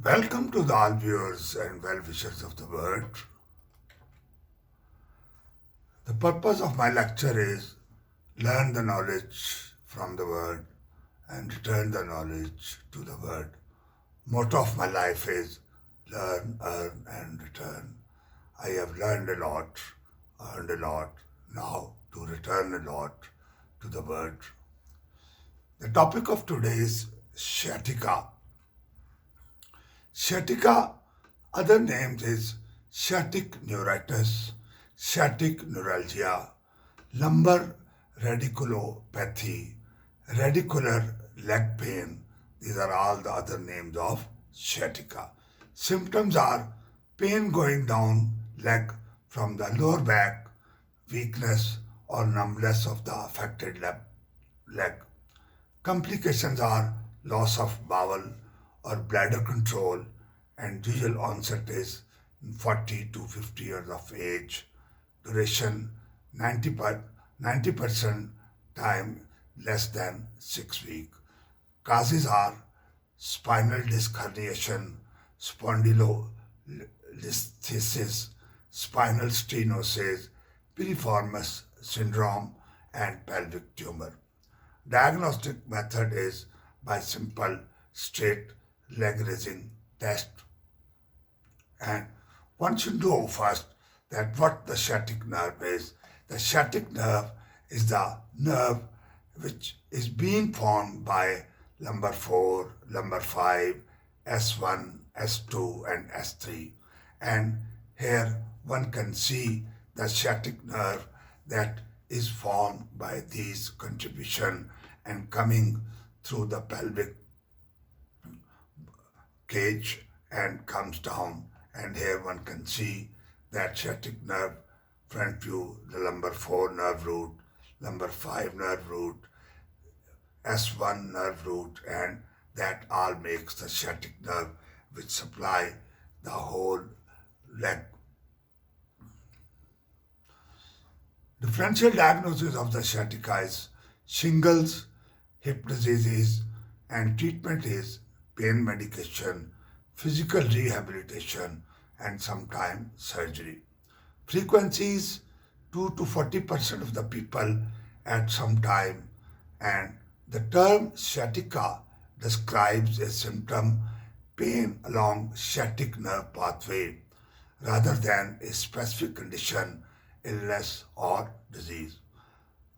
Welcome to the all viewers and well-wishers of the world. The purpose of my lecture is learn the knowledge from the word and return the knowledge to the word. Motto of my life is learn, earn and return. I have learned a lot, earned a lot, now to return a lot to the word. The topic of today is sciatica. Sciatica, other names is sciatic neuritis, sciatic neuralgia, lumbar radiculopathy, radicular leg pain. These are all the other names of sciatica. Symptoms are pain going down leg from the lower back, weakness or numbness of the affected leg. Complications are loss of bowel or bladder control, and usual onset is 40 to 50 years of age. Duration 90% time less than 6 weeks. Causes are spinal disc herniation, spondylolisthesis, spinal stenosis, piriformis syndrome, and pelvic tumor. Diagnostic method is by simple straight leg raising test. And one should know first that what the sciatic nerve is. The sciatic nerve is the nerve which is being formed by lumbar 4, lumbar 5, S1, S2 and S3. And here one can see the sciatic nerve that is formed by these contribution and coming through the pelvic cage and comes down, and here one can see that sciatic nerve front view, the lumbar 4 nerve root, lumbar 5 nerve root, S1 nerve root, and that all makes the sciatic nerve which supply the whole leg. Differential diagnosis of the sciatica is shingles, hip diseases, and treatment is pain medication, physical rehabilitation, and sometimes surgery. Frequencies 2 to 40% of the people at some time, and the term sciatica describes a symptom pain along sciatic nerve pathway rather than a specific condition, illness, or disease.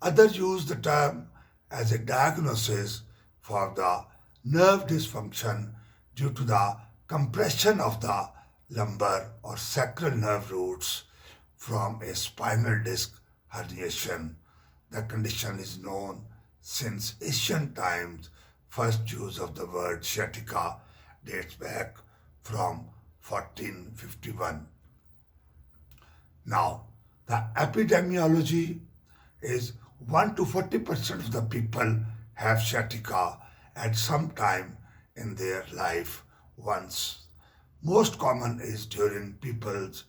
Others use the term as a diagnosis for the nerve dysfunction due to the compression of the lumbar or sacral nerve roots from a spinal disc herniation. The condition is known since ancient times. First use of the word sciatica dates back from 1451. Now, the epidemiology is 1 to 40% of the people have sciatica at some time in their life once. Most common is during peoples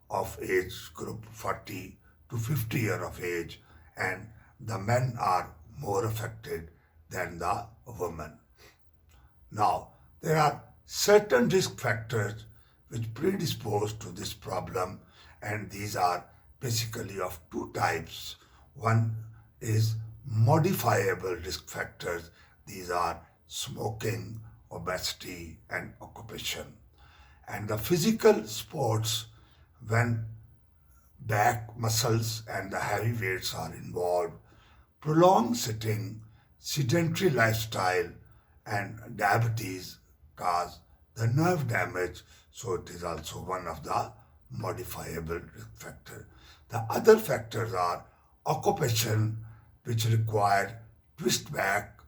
of age group 40 to 50 year of age, and the men are more affected than the women. Now, there are certain risk factors which predispose to this problem, and these are basically of two types. One is modifiable risk factors. These are smoking, obesity, and occupation. And the physical sports, when back muscles and the heavy weights are involved, prolonged sitting, sedentary lifestyle, and diabetes cause the nerve damage, so it is also one of the modifiable risk factors. The other factors are occupation, which require twist back,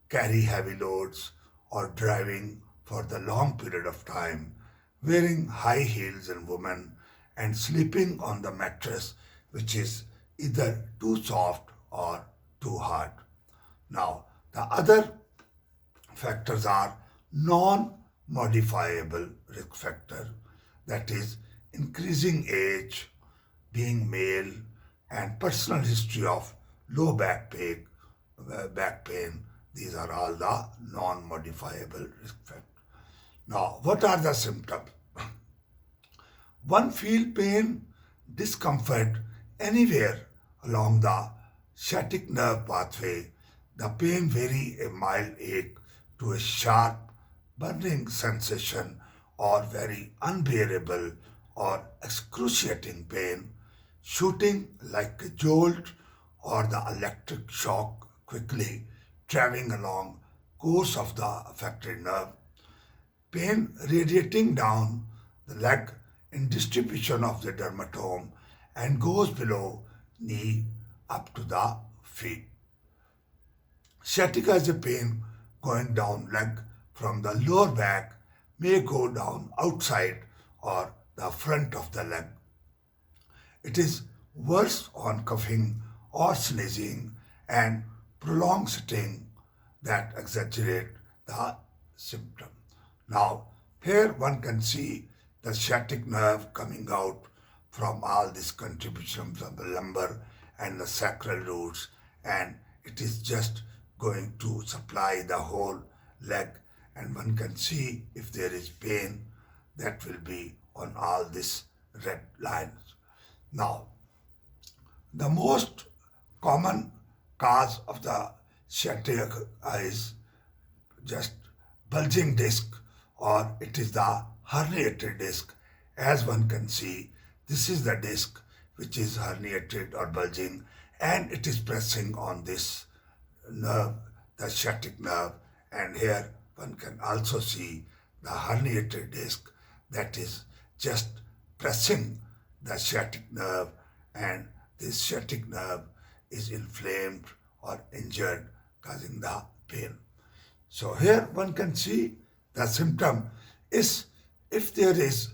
carry heavy loads, or driving for the long period of time, wearing high heels in women, and sleeping on the mattress, which is either too soft or too hard. Now, the other factors are non-modifiable risk factor, that is increasing age, being male, and personal history of low back pain. These are all the non-modifiable risk factors. Now, what are the symptoms? One feel pain, discomfort anywhere along the sciatic nerve pathway. The pain vary a mild ache to a sharp burning sensation or very unbearable or excruciating pain, shooting like a jolt or the electric shock quickly traveling along course of the affected nerve, pain radiating down the leg in distribution of the dermatome and goes below knee up to the feet. Sciatica is a pain going down leg from the lower back, may go down outside or the front of the leg. It is worse on coughing or sneezing and prolonged sitting that exaggerate the symptom. Now, here one can see the sciatic nerve coming out from all these contributions of the lumbar and the sacral roots, and it is just going to supply the whole leg, and one can see if there is pain that will be on all these red lines. Now, the most common cause of the sciatica is just bulging disc, or it is the herniated disc. As one can see, this is the disc which is herniated or bulging, and it is pressing on this nerve, the sciatic nerve, and here one can also see the herniated disc that is just pressing the sciatic nerve, and this sciatic nerve is inflamed or injured, causing the pain. So here one can see the symptom is if there is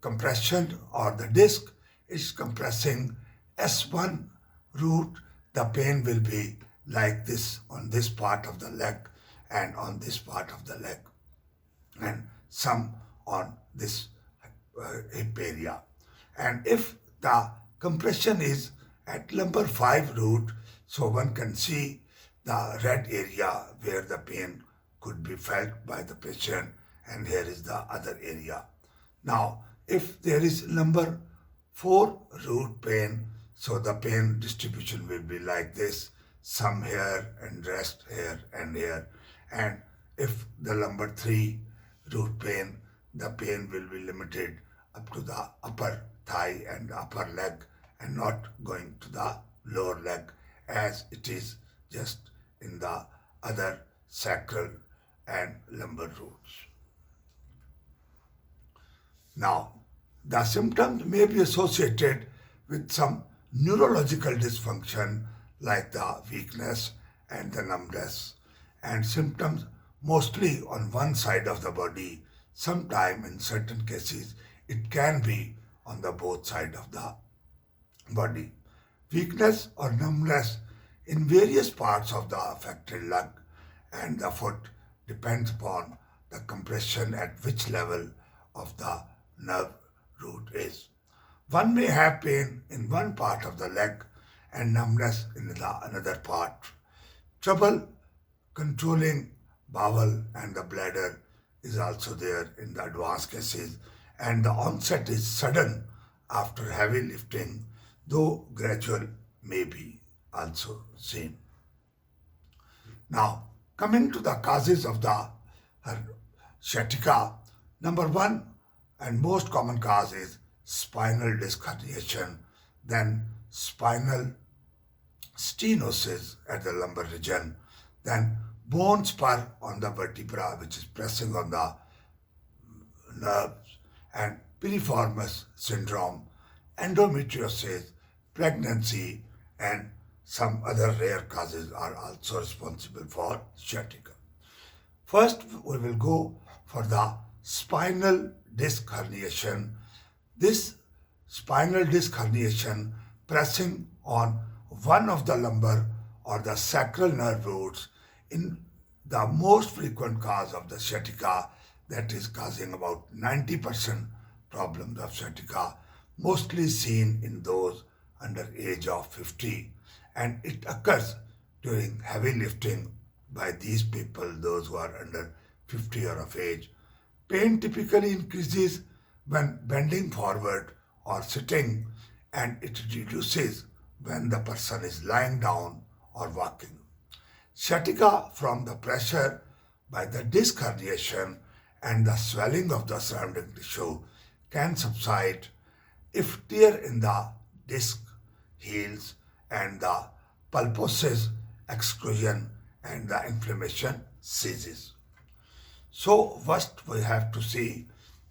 compression or the disc is compressing S1 root, the pain will be like this on this part of the leg and on this part of the leg, and some on this hip area. And if the compression is at lumbar 5 root, so one can see the red area where the pain could be felt by the patient, and here is the other area. Now, if there is lumbar 4 root pain, so the pain distribution will be like this, some here and rest here and here. And if the lumbar 3 root pain, the pain will be limited up to the upper thigh and upper leg and not going to the lower leg as it is just in the other sacral and lumbar roots. Now, the symptoms may be associated with some neurological dysfunction like the weakness and the numbness, and symptoms mostly on one side of the body. Sometime in certain cases it can be on the both side of the body. Weakness or numbness in various parts of the affected leg and the foot depends upon the compression at which level of the nerve root is. One may have pain in one part of the leg and numbness in the another part. Trouble controlling bowel and the bladder is also there in the advanced cases, and the onset is sudden after heavy lifting, though gradual may be also seen. Now, coming to the causes of the sciatica, number one and most common cause is spinal disc herniation, then spinal stenosis at the lumbar region, then bone spur on the vertebra which is pressing on the nerves, and piriformis syndrome, endometriosis, pregnancy, and some other rare causes are also responsible for sciatica. First, we will go for the spinal disc herniation. This spinal disc herniation pressing on one of the lumbar or the sacral nerve roots in the most frequent cause of the sciatica, that is causing about 90% problems of sciatica, mostly seen in those under age of 50, and it occurs during heavy lifting by these people, those who are under 50 or of age. Pain typically increases when bending forward or sitting, and it reduces when the person is lying down or walking. Sciatica from the pressure by the disc herniation and the swelling of the surrounding tissue can subside if tear in the disc heals and the pulposus exclusion and the inflammation ceases. So first we have to see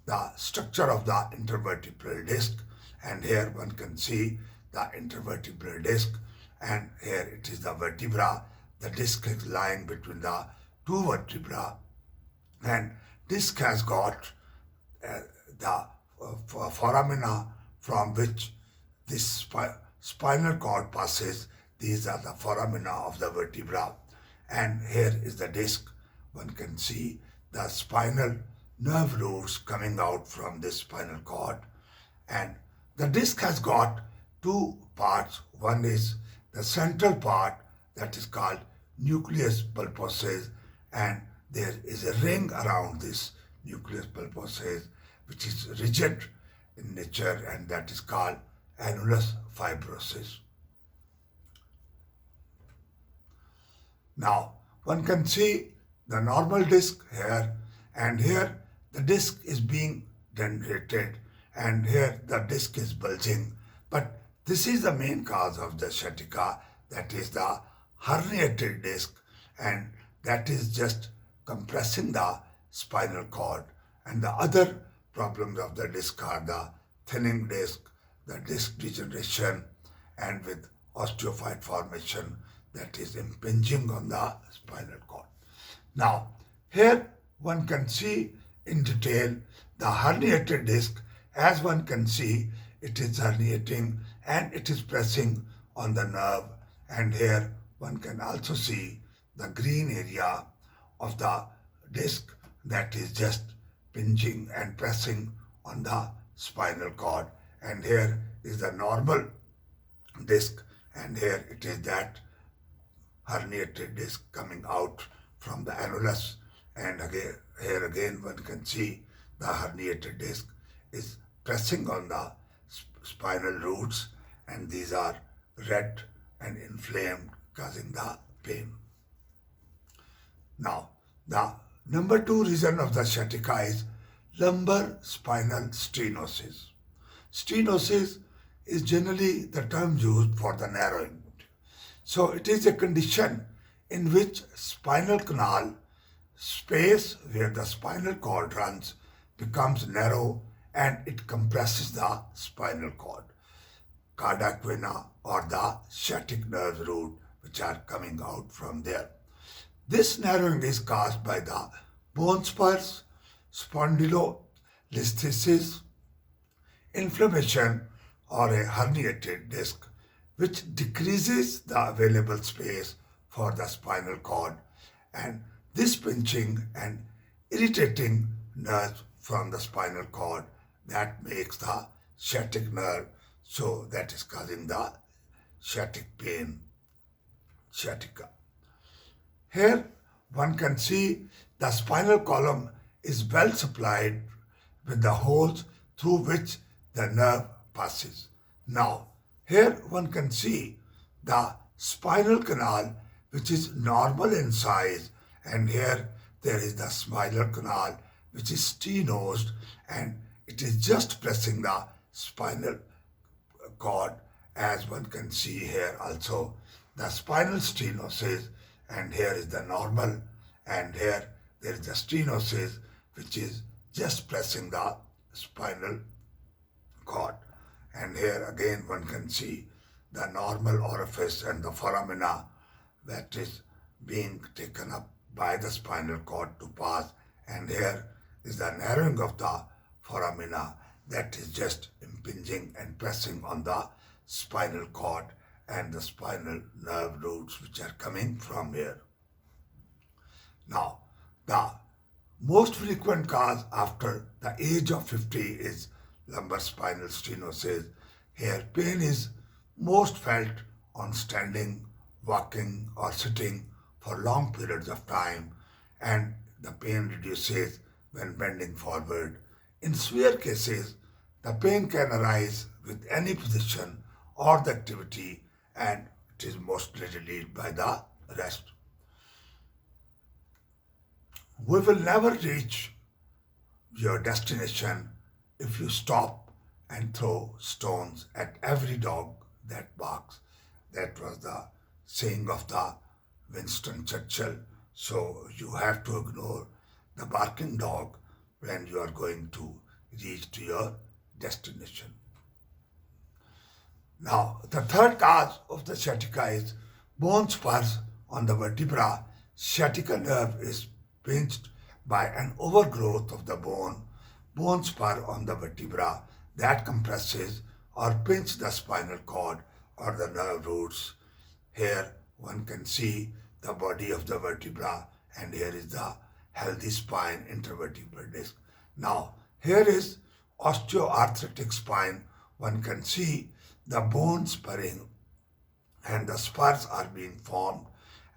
the structure of the intervertebral disc, and here one can see the intervertebral disc, and here it is the vertebra. The disc is lying between the two vertebra, and disc has got the foramina from which this spinal cord passes. These are the foramina of the vertebra, and here is the disc. One can see the spinal nerve roots coming out from this spinal cord, and the disc has got two parts. One is the central part, that is called nucleus pulposus, and there is a ring around this nucleus pulposus which is rigid in nature, and that is called annulus fibrosus. Now one can see the normal disc here, and here the disc is being dendritic, and here the disc is bulging. But this is the main cause of the sciatica, that is the herniated disc, and that is just compressing the spinal cord. And the other problems of the disc are the thinning disc, the disc degeneration, and with osteophyte formation, that is impinging on the spinal cord. Now, here one can see in detail the herniated disc. As one can see, it is herniating and it is pressing on the nerve, and here one can also see the green area of the disc that is just pinching and pressing on the spinal cord, and here is the normal disc, and here it is that herniated disc coming out from the annulus, and again here again one can see the herniated disc is pressing on the spinal roots, and these are red and inflamed, causing the pain. Now the number 2 reason of the sciatica is lumbar spinal stenosis. Stenosis is generally the term used for the narrowing. So it is a condition in which spinal canal space where the spinal cord runs becomes narrow, and it compresses the spinal cord, cardiac vena, or the sciatic nerve root, which are coming out from there. This narrowing is caused by the bone spurs, spondylolisthesis, inflammation, or a herniated disc, which decreases the available space for the spinal cord, and this pinching and irritating nerves from the spinal cord that makes the sciatic nerve, so that is causing the sciatic pain, sciatica. Here one can see the spinal column is well supplied with the holes through which the nerve passes. Now here one can see the spinal canal, which is normal in size, and here there is the spinal canal which is stenosed, and it is just pressing the spinal cord, as one can see here also the spinal stenosis, and here is the normal, and here there is the stenosis which is just pressing the spinal cord, and here again one can see the normal orifice and the foramina that is being taken up by the spinal cord to pass, and here is the narrowing of the foramina that is just impinging and pressing on the spinal cord and the spinal nerve roots which are coming from here. Now, the most frequent cause after the age of 50 is lumbar spinal stenosis. Here pain is most felt on standing, walking, or sitting for long periods of time, and the pain reduces when bending forward. In severe cases, the pain can arise with any position or the activity, and it is mostly relieved by the rest. We will never reach your destination if you stop and throw stones at every dog that barks. That was the saying of the Winston Churchill. So you have to ignore the barking dog when you are going to reach to your destination. Now, the third cause of the sciatica is bone spurs on the vertebra. Sciatica nerve is pinched by an overgrowth of the bone spur on the vertebra that compresses or pinch the spinal cord or the nerve roots. Here one can see the body of the vertebra, and here is the healthy spine intervertebral disc. Now, here is osteoarthritic spine. One can see the bone spurring and the spurs are being formed,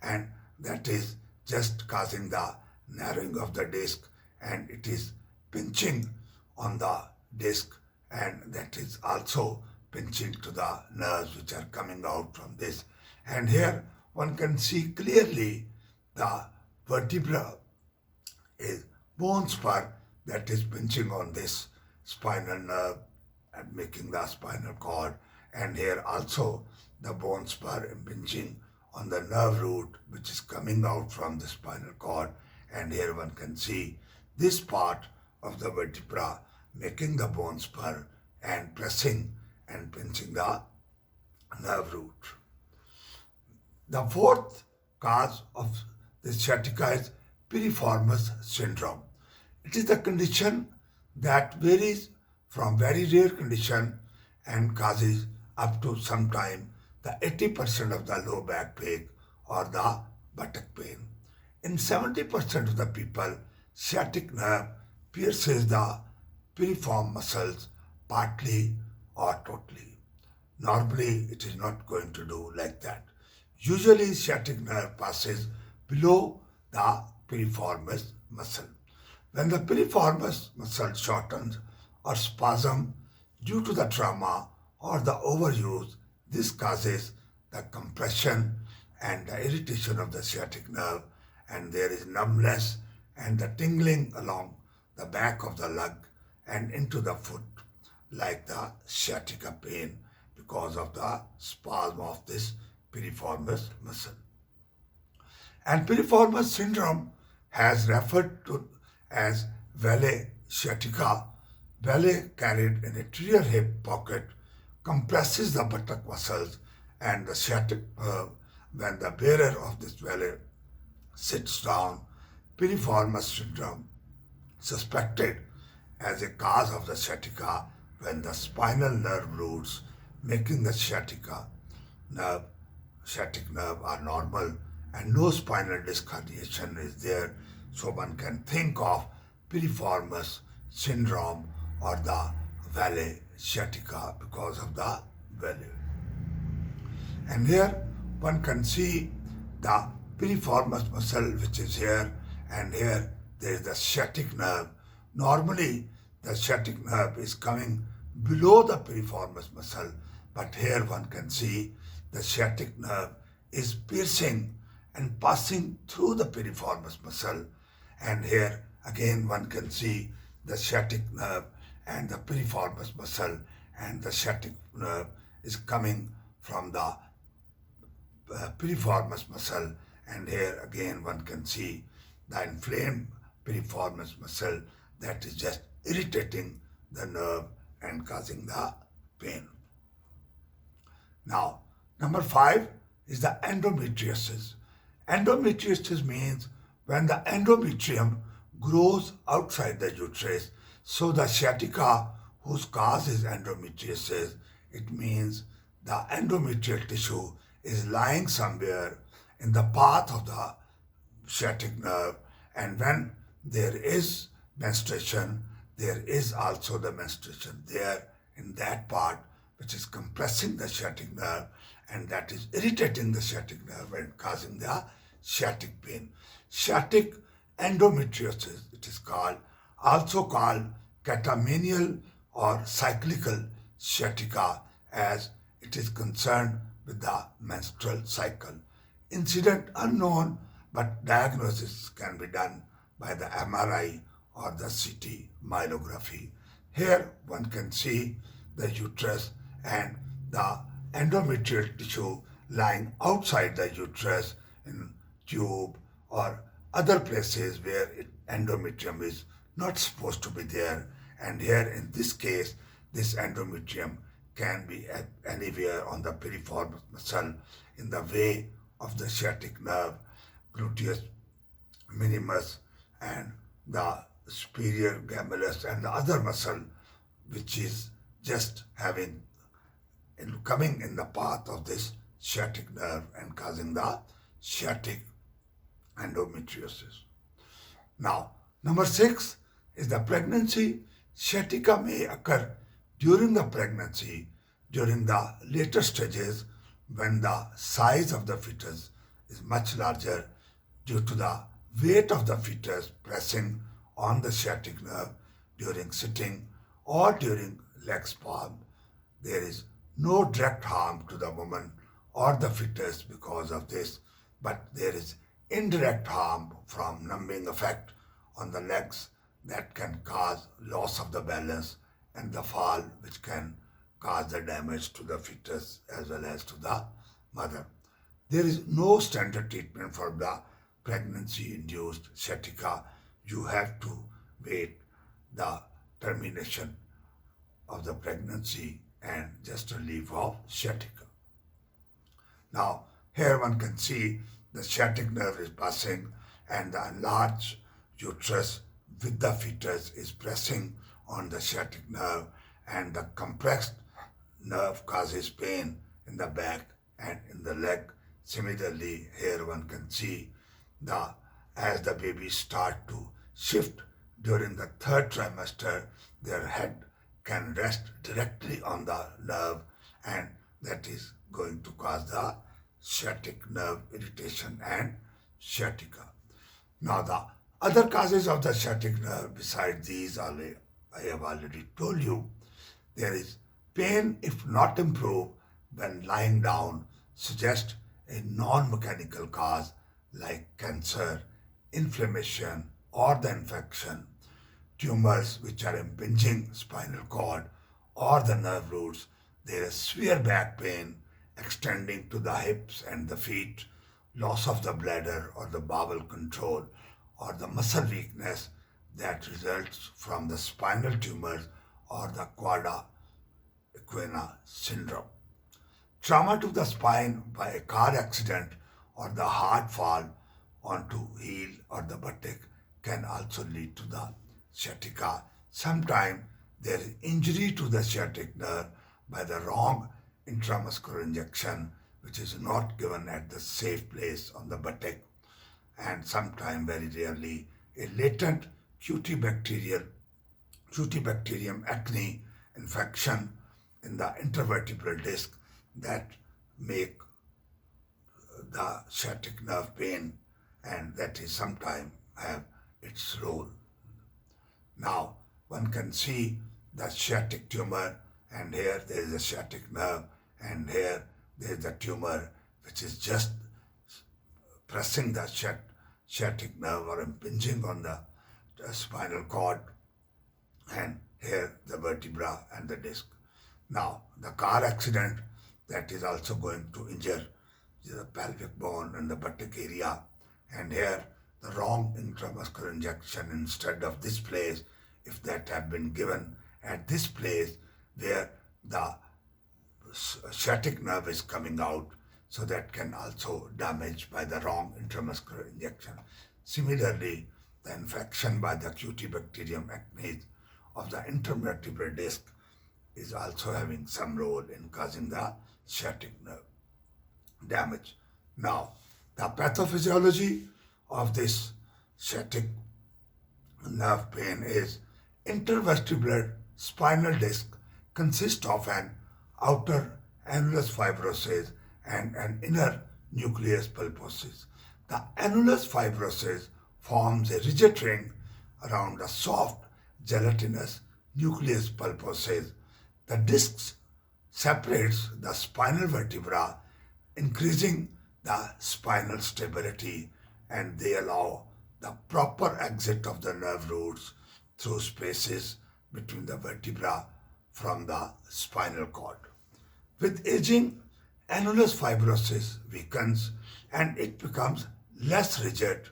and that is just causing the narrowing of the disc, and it is pinching on the disc, and that is also pinching to the nerves which are coming out from this. And here one can see clearly the vertebra is bone spur that is pinching on this spinal nerve and making the spinal cord, and here also the bone spur impinging on the nerve root which is coming out from the spinal cord, and here one can see this part of the vertebra making the bone spur and pressing and pinching the nerve root. The fourth cause of this sciatica is piriformis syndrome. It is a condition that varies from very rare condition and causes up to sometime the 80% of the low back pain or the buttock pain. In 70% of the people, sciatic nerve pierces the piriform muscles partly or totally. Normally, it is not going to do like that. Usually, sciatic nerve passes below the piriformis muscle. When the piriformis muscle shortens or spasm due to the trauma or the overuse, this causes the compression and the irritation of the sciatic nerve, and there is numbness and the tingling along the back of the leg and into the foot, like the sciatica pain because of the spasm of this piriformis muscle. And piriformis syndrome has referred to as valet sciatica. Valet carried in a rear hip pocket compresses the buttock muscles, and the sciatic nerve, when the bearer of this valet sits down, piriformis syndrome suspected as a cause of the sciatica when the spinal nerve roots making the sciatic nerve are normal and no spinal disc herniation is there. So one can think of piriformis syndrome or the valet sciatica because of the valet. And here one can see the piriformis muscle which is here, and here there is the sciatic nerve. Normally the sciatic nerve is coming below the piriformis muscle, but here one can see the sciatic nerve is piercing and passing through the piriformis muscle, and here again one can see the sciatic nerve and the piriformis muscle, and the sciatic nerve is coming from the piriformis muscle, and here again one can see the inflamed piriformis muscle that is just irritating the nerve and causing the pain. Now, number 5 is the endometriosis. Endometriosis means when the endometrium grows outside the uterus. So the sciatica, whose cause is endometriosis, it means the endometrial tissue is lying somewhere in the path of the sciatic nerve, and when there is menstruation, there is also the menstruation there in that part which is compressing the sciatic nerve, and that is irritating the sciatic nerve and causing the sciatic pain. Sciatic endometriosis, it is called, also called catamenial or cyclical sciatica, as it is concerned with the menstrual cycle. Incident unknown, but diagnosis can be done by the MRI or the CT myelography. Here one can see the uterus and the endometrial tissue lying outside the uterus in tube or other places where endometrium is not supposed to be there. And here in this case, this endometrium can be anywhere on the piriformis muscle in the way of the sciatic nerve, gluteus minimus, and the superior gemellus and the other muscle which is just having coming in the path of this sciatic nerve and causing the sciatic endometriosis. Now, number 6 is the pregnancy. Sciatica may occur during the pregnancy, during the later stages when the size of the fetus is much larger due to the weight of the fetus pressing on the sciatic nerve during sitting or during leg spasm. There is no direct harm to the woman or the fetus because of this, but there is indirect harm from numbing effect on the legs that can cause loss of the balance and the fall, which can cause the damage to the fetus as well as to the mother. There is no standard treatment for the pregnancy-induced sciatica. You have to wait the termination of the pregnancy and just relief of sciatica. Now, here one can see the sciatic nerve is passing and the enlarged uterus with the fetus is pressing on the sciatic nerve, and the compressed nerve causes pain in the back and in the leg. Similarly, here one can see as the babies start to shift during the third trimester, their head can rest directly on the nerve, and that is going to cause the sciatic nerve irritation and sciatica. Now, the other causes of the sciatic nerve besides these, I have already told you. There is pain if not improved when lying down, suggest a non-mechanical cause like cancer, inflammation, or the infection, tumors which are impinging spinal cord or the nerve roots. There is severe back pain extending to the hips and the feet, loss of the bladder or the bowel control, or the muscle weakness that results from the spinal tumors or the quadra equina syndrome. Trauma to the spine by a car accident or the hard fall onto heel or the buttock can also lead to the sciatica. Sometimes there is injury to the sciatic nerve by the wrong intramuscular injection, which is not given at the safe place on the buttock, and sometimes, very rarely, a latent Cutibacterium acne infection in the intervertebral disc that make the sciatic nerve pain, and that is sometimes have its role. Now, one can see the sciatic tumor, and here there is a sciatic nerve, and here there is the tumor which is just pressing the sciatic nerve or impinging on the spinal cord, and here the vertebra and the disc. Now, the car accident that is also going to injure the pelvic bone and the buttock area, and here the wrong intramuscular injection instead of this place, if that had been given at this place where the sciatic nerve is coming out, so that can also damage by the wrong intramuscular injection. Similarly, the infection by the Cutibacterium acnes of the intervertebral disc is also having some role in causing the sciatic nerve damage. Now, the pathophysiology of this sciatic nerve pain is intervertebral spinal disc consists of an outer annulus fibrosus and an inner nucleus pulposus. The annulus fibrosus forms a rigid ring around a soft gelatinous nucleus pulposus. The disc separates the spinal vertebra, increasing the spinal stability, and they allow the proper exit of the nerve roots through spaces between the vertebra from the spinal cord. With aging, annulus fibrosis weakens and it becomes less rigid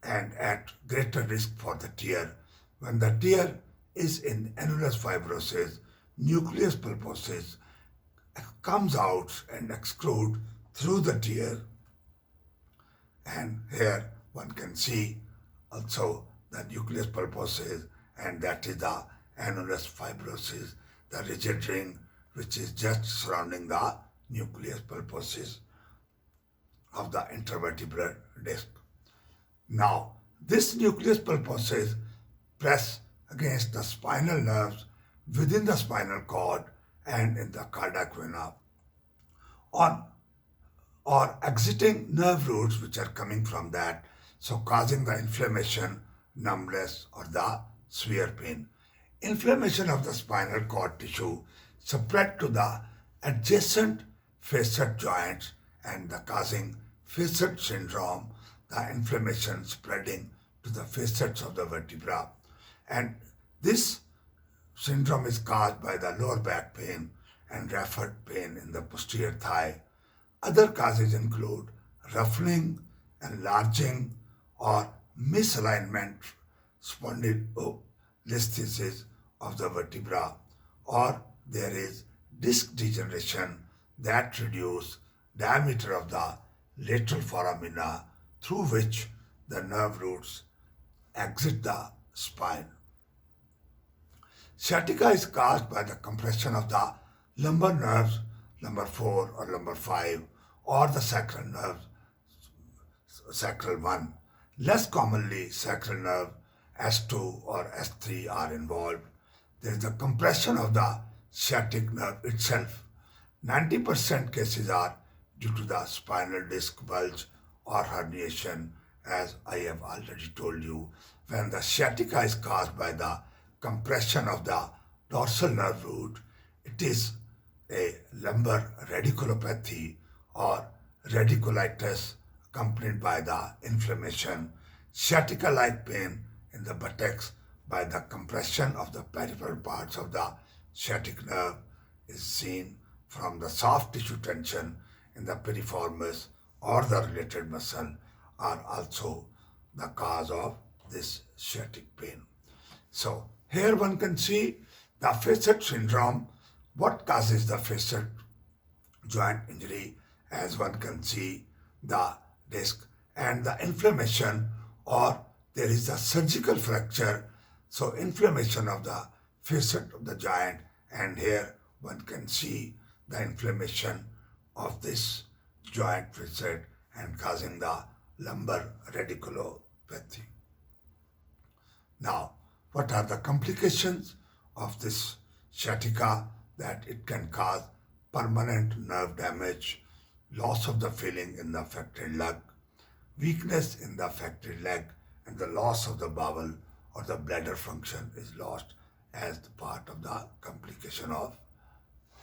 and at greater risk for the tear. When the tear is in annulus fibrosis, nucleus pulposus comes out and extrude through the tear, and here one can see also the nucleus pulposus, and that is the annulus fibrosis, the rigid ring which is just surrounding the nucleus pulposus of the intervertebral disc. Now, this nucleus pulposus press against the spinal nerves within the spinal cord and in the cardiac vena on or exiting nerve roots which are coming from that, so causing the inflammation, numbness, or the severe pain. Inflammation of the spinal cord tissue spread to the adjacent facet joints and the causing facet syndrome, the inflammation spreading to the facets of the vertebra. And this syndrome is caused by the lower back pain and referred pain in the posterior thigh. Other causes include ruffling, enlarging, or misalignment spondylolisthesis of the vertebra, or there is disc degeneration that reduce diameter of the lateral foramina through which the nerve roots exit the spine. Sciatica is caused by the compression of the lumbar nerves, lumbar 4 or lumbar 5, or the sacral nerves, sacral 1. Less commonly, sacral nerve S2 or S3 are involved. There is the compression of the sciatic nerve itself. 90% cases are due to the spinal disc bulge or herniation, as I have already told you. When the sciatica is caused by the compression of the dorsal nerve root, it is a lumbar radiculopathy or radiculitis accompanied by the inflammation. Sciatica-like pain in the buttocks by the compression of the peripheral parts of the sciatic nerve is seen from the soft tissue tension in the piriformis or the related muscle are also the cause of this sciatic pain. So here one can see the facet syndrome. What causes the facet joint injury? As one can see the disc and the inflammation, or there is a surgical fracture, so inflammation of the facet of the joint, and here one can see the inflammation of this joint facet and causing the lumbar radiculopathy. Now, what are the complications of this sciatica? That it can cause permanent nerve damage, loss of the feeling in the affected leg, weakness in the affected leg, and the loss of the bowel or the bladder function is lost as the part of the complication of